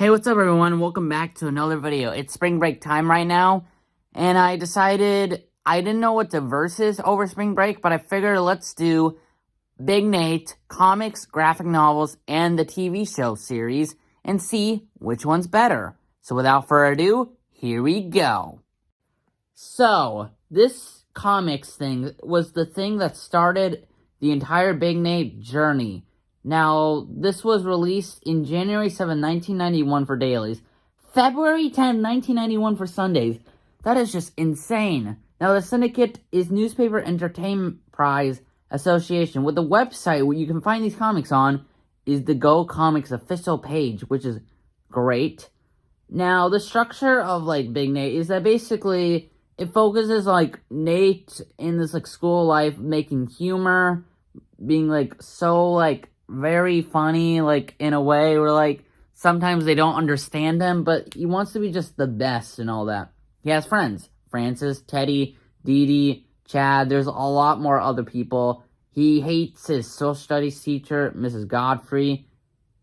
Hey, what's up everyone? Welcome back to another video. It's spring break time right now, and I decided I didn't know what to versus over spring break, but I figured let's do Big Nate, comics, graphic novels, and the TV show series, and see which one's better. So without further ado, here we go. So, this comics thing was the thing that started the entire Big Nate journey. Now, this was released in January 7, 1991 for dailies, February 10, 1991 for Sundays. That is just insane. Now, the syndicate is Newspaper Entertainment Prize Association, with the website where you can find these comics on is the Go Comics official page, which is great. Now, the structure of, Big Nate is that basically it focuses, Nate in this, school life, making humor, being, so, very funny, in a way where, sometimes they don't understand him, but he wants to be just the best and all that. He has friends. Francis, Teddy, Dee Dee, Chad. There's a lot more other people. He hates his social studies teacher, Mrs. Godfrey.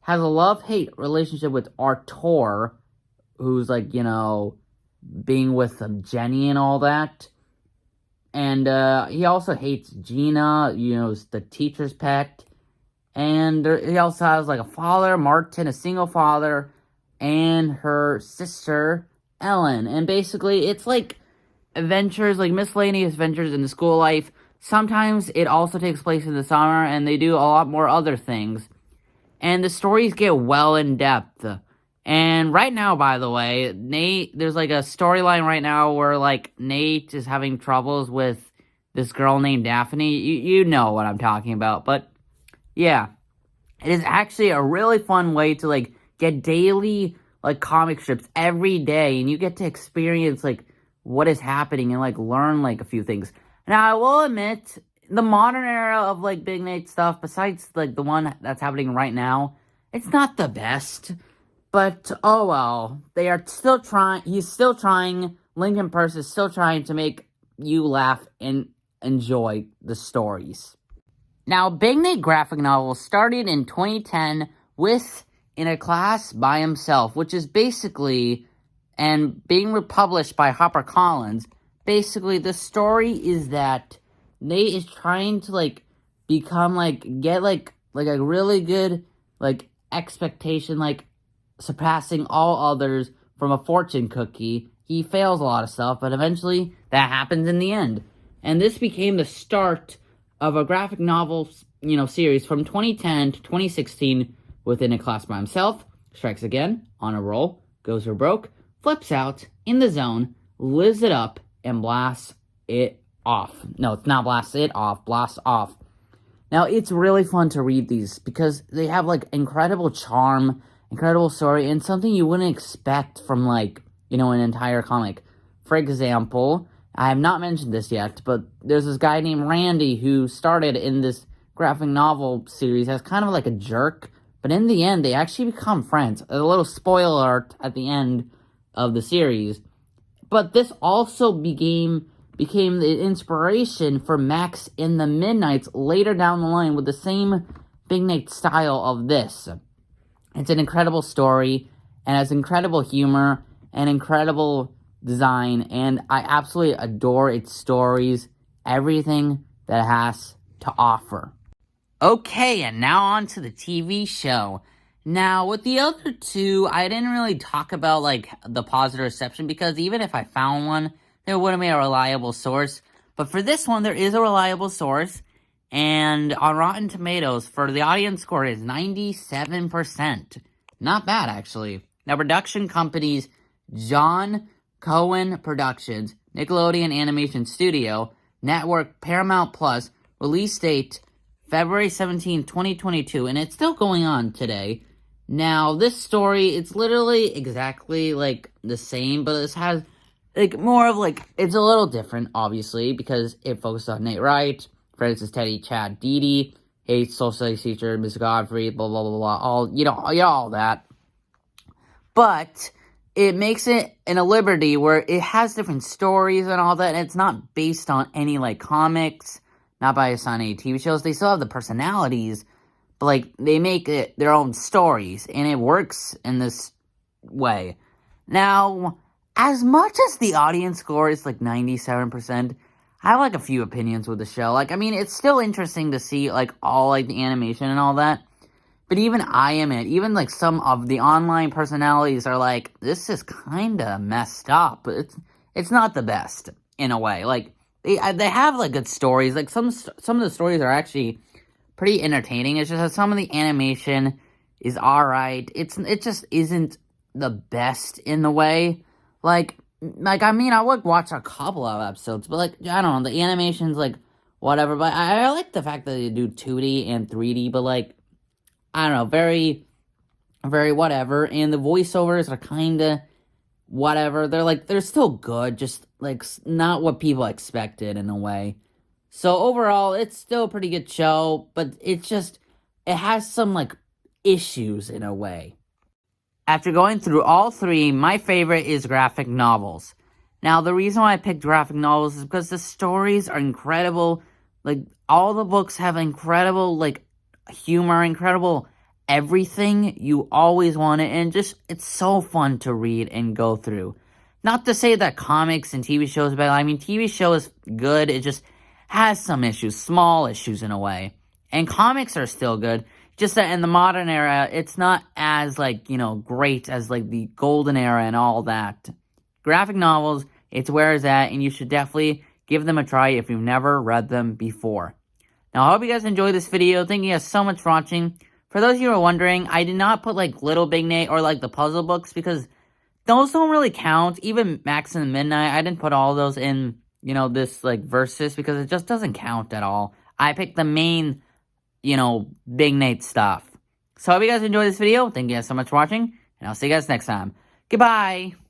Has a love-hate relationship with Artur, who's, being with Jenny and all that. And he also hates Gina, the teacher's pet. And he also has, a father, Martin, a single father, and her sister, Ellen. And basically, it's, adventures, miscellaneous adventures in the school life. Sometimes it also takes place in the summer, and they do a lot more other things. And the stories get well in depth. And right now, by the way, Nate, there's, a storyline right now where, Nate is having troubles with this girl named Daphne. You know what I'm talking about, but yeah, it is actually a really fun way to, get daily, comic strips every day, and you get to experience, what is happening and, learn, a few things. Now, I will admit, the modern era of, Big Nate stuff, besides, the one that's happening right now, it's not the best, but, oh well, they are still trying, he's still trying, Lincoln Purse is still trying to make you laugh and enjoy the stories. Now, Big Nate graphic novel started in 2010 with In a Class by Himself, which is basically, and being republished by HarperCollins, basically the story is that Nate is trying to, become, get, a really good, expectation, surpassing all others from a fortune cookie. He fails a lot of stuff, but eventually that happens in the end. And this became the start of a graphic novel, series from 2010 to 2016 within A Class by Himself, strikes again, on a roll, goes for broke, flips out, in the zone, lives it up, and blasts it off. No, it's not blasts it off, blasts off. Now, it's really fun to read these because they have, incredible charm, incredible story, and something you wouldn't expect from, an entire comic. For example, I have not mentioned this yet, but there's this guy named Randy who started in this graphic novel series as kind of a jerk, but in the end, they actually become friends. A little spoiler alert at the end of the series. But this also became the inspiration for Max in the Midnights later down the line with the same Big Nate style of this. It's an incredible story, and has incredible humor, and incredible design, and I absolutely adore its stories, everything that it has to offer. Okay, and now on to the TV show. Now, with the other two, I didn't really talk about, the positive reception, because even if I found one, there wouldn't be a reliable source. But for this one, there is a reliable source, and on Rotten Tomatoes, for the audience score, is 97%. Not bad, actually. Now, production companies, John Cohen Productions, Nickelodeon Animation Studio, Network Paramount Plus, release date February 17, 2022, and it's still going on today. Now, this story, it's literally exactly, the same, but this has, more of, it's a little different, obviously, because it focuses on Nate Wright, Francis, Teddy, Chad, Dee Dee, hates social studies teacher, Miss Godfrey, blah, blah, blah, blah, all that. But it makes it in a liberty where it has different stories and all that, and it's not based on any, comics, not based on any TV shows. They still have the personalities, but, they make it their own stories, and it works in this way. Now, as much as the audience score is like 97%, I have like a few opinions with the show. Like, I mean, it's still interesting to see like all like the animation and all that. But even even like some of the online personalities are like, this is kind of messed up. It's not the best in a way. Like they have like good stories. Like some of the stories are actually pretty entertaining. It's just that some of the animation is alright. It just isn't the best in the way. I mean, I would watch a couple of episodes, but like I don't know, the animation's like whatever. But I like the fact that they do 2D and 3D, but like I don't know, very, very whatever. And the voiceovers are kind of whatever. They're still good, just like not what people expected in a way. So overall, it's still a pretty good show, but it has some like issues in a way. After going through all three, my favorite is graphic novels. Now, the reason why I picked graphic novels is because the stories are incredible. Like, all the books have incredible, like, humor, incredible everything you always wanted, and just, it's so fun to read and go through. Not to say that comics and TV shows are bad. I mean, TV show is good. It just has some issues, small issues in a way. And comics are still good. Just that in the modern era, it's not as, like, great as, like, the golden era and all that. Graphic novels, it's where it's at, and you should definitely give them a try if you've never read them before. Now, I hope you guys enjoyed this video. Thank you guys so much for watching. For those of you who are wondering, I did not put, like, Little Big Nate or, like, the puzzle books because those don't really count. Even Max and Midnight, I didn't put all those in, this, like, versus because it just doesn't count at all. I picked the main Big Nate stuff. So I hope you guys enjoyed this video. Thank you guys so much for watching, and I'll see you guys next time. Goodbye!